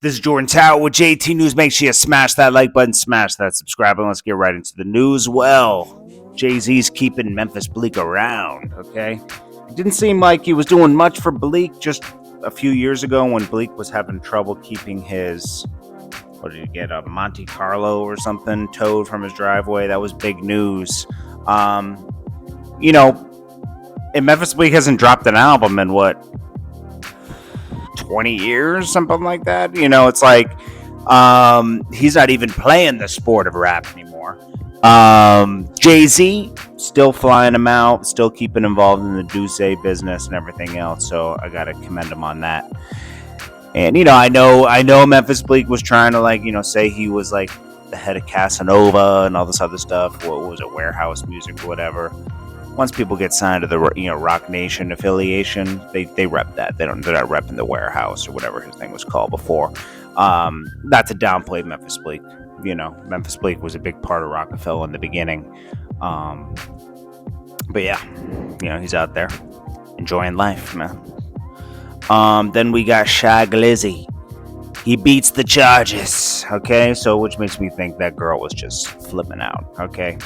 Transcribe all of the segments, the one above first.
This is Jordan Tower with JT News. Make sure you smash that like button, smash that subscribe, and let's get right into the news. Well, JayZ's keeping Memphis Bleak around, okay? It didn't seem like he was doing much for Bleak just a few years ago when Bleak was having trouble keeping his, what did he get, a Monte Carlo or something towed from his driveway. That was big news. And Memphis Bleak hasn't dropped an album in what, 20 years, something like that. It's like he's not even playing the sport of rap anymore. JayZ still flying him out, still keeping involved in the Douce business and everything else, so I gotta commend him on that. And I know Memphis Bleak was trying to say he was like the head of Casanova and all this other stuff. What was it, Warehouse Music or whatever? Once people get signed to the Rock Nation affiliation, they rep that. They're not repping the Warehouse or whatever his thing was called before. Not to downplay Memphis Bleak. Memphis Bleak was a big part of Rockefeller in the beginning. But yeah, he's out there enjoying life, man. Then we got Glizzy. He beats the charges. Okay, so which makes me think that girl was just flipping out. Okay.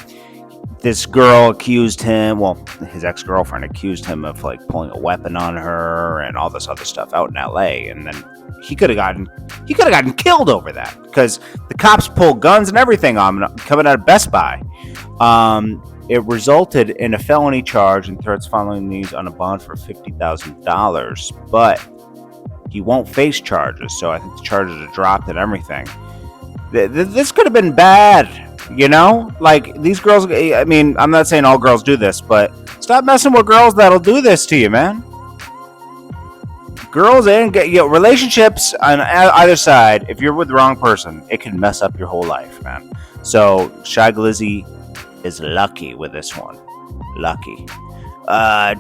This girl accused him, his ex-girlfriend accused him of pulling a weapon on her and all this other stuff out in LA, and then he could have gotten killed over that because the cops pulled guns and everything on him coming out of Best Buy. It resulted in a felony charge and threats following these on a bond for $50,000, but he won't face charges, so I think the charges are dropped and everything. This could have been bad. These girls, I'm not saying all girls do this, but stop messing with girls that'll do this to you, man. Girls and relationships on either side, if you're with the wrong person, it can mess up your whole life, man. So, Glizzy is lucky with this one. Lucky.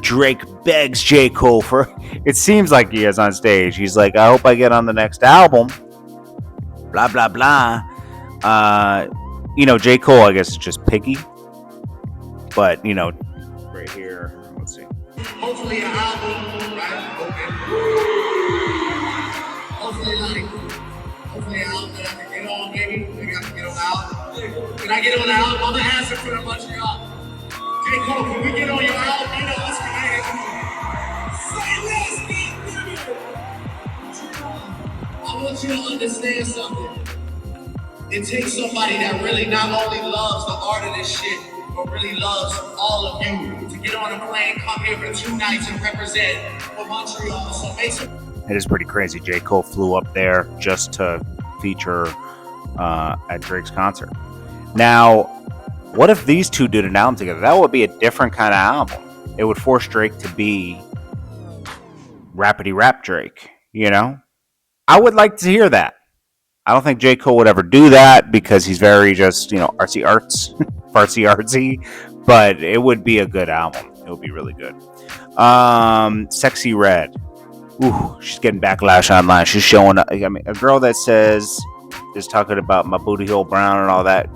Drake begs J. Cole for, it seems like he is on stage. He's like, I hope I get on the next album. Blah, blah, blah. J. Cole, I guess, is just picky. But, right here, let's see. Hopefully an album, right? Okay. Hopefully an album that I can get on, baby. Maybe I can get on the album. Can I get on the album? I'm going to answer for a bunch of y'all. J. Cole, can we get on your album? Let's get I want you to understand something. It takes somebody that really not only loves the art of this shit, but really loves all of you to get on a plane, come here for 2 nights and represent for Montreal. So make some. It is pretty crazy. J. Cole flew up there just to feature at Drake's concert. Now, what if these two did an album together? That would be a different kind of album. It would force Drake to be rappity rap Drake, I would like to hear that. I don't think J. Cole would ever do that because he's very just, artsy, but it would be a good album. It would be really good. Sexyy Red. Ooh, she's getting backlash online. She's showing up. A girl that is talking about my booty hole brown and all that.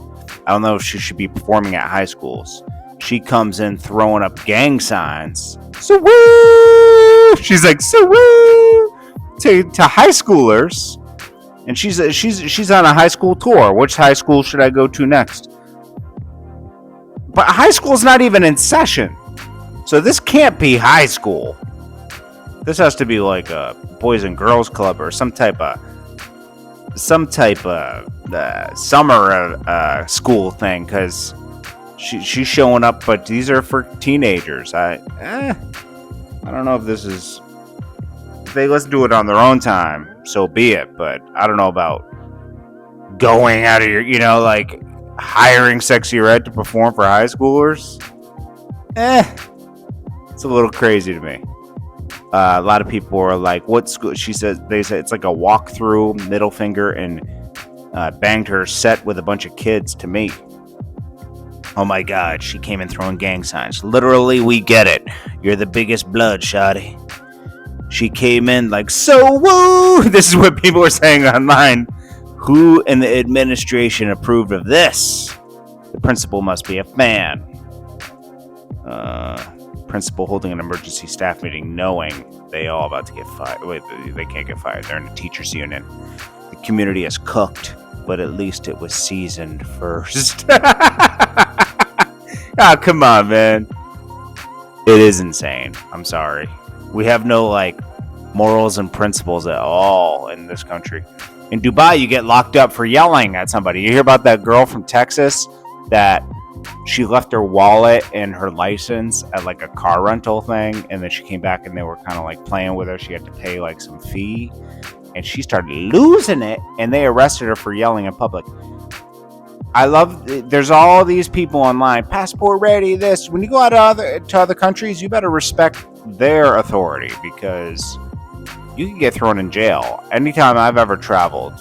I don't know if she should be performing at high schools. She comes in throwing up gang signs. So woo! She's like, so woo! To high schoolers. And she's on a high school tour. Which high school should I go to next? But high school's not even in session. So this can't be high school. This has to be like a Boys and Girls Club or some type of summer school thing, because she's showing up, but these are for teenagers. I don't know if this is. If they listen to it on their own time, so be it. But I don't know about going out of your, hiring Sexyy Red to perform for high schoolers. It's a little crazy to me. A lot of people are like, "What school?" She said. They said it's like a walkthrough, middle finger, and banged her set with a bunch of kids to me. Oh my God, she came in throwing gang signs. Literally, we get it. You're the biggest blood, shawty. She came in like, so woo! This is what people are saying online. Who in the administration approved of this? The principal must be a fan. Principal holding an emergency staff meeting knowing they all about to get fired. Wait, they can't get fired. They're in a teachers union. The community is cooked, but at least it was seasoned first. Ah, come on, man. It is insane. I'm sorry. We have no like morals and principles at all in this country. In Dubai, you get locked up for yelling at somebody. You hear about that girl from Texas that she left her wallet and her license at like a car rental thing, and then she came back and they were kind of like playing with her. She had to pay like some fee, and she started losing it, and they arrested her for yelling in public. I love, there's all these people online, passport ready, this. When you go out to other countries, you better respect their authority, because you can get thrown in jail. Anytime I've ever traveled,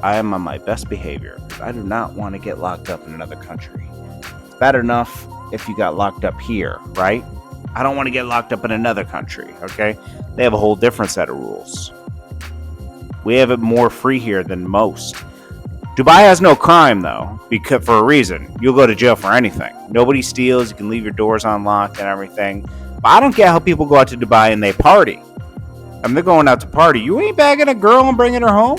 I am on my best behavior. I do not want to get locked up in another country. It's bad enough if you got locked up here, right? I don't want to get locked up in another country, okay? They have a whole different set of rules. We have it more free here than most. Dubai has no crime, though, because for a reason. You'll go to jail for anything. Nobody steals. You can leave your doors unlocked and everything. But I don't get how people go out to Dubai and they party. I mean, they're going out to party. You ain't bagging a girl and bringing her home?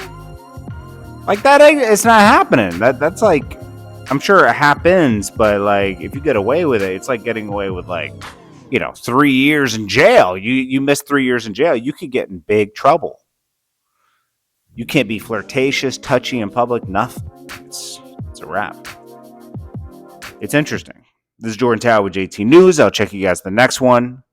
Like, that ain't, it's not happening. That's like, I'm sure it happens, but like, if you get away with it, it's like getting away with like, 3 years in jail. You miss 3 years in jail, you could get in big trouble. You can't be flirtatious, touchy in public, nothing. It's a wrap. It's interesting. This is Jordan Tower with JT News. I'll check you guys the next one.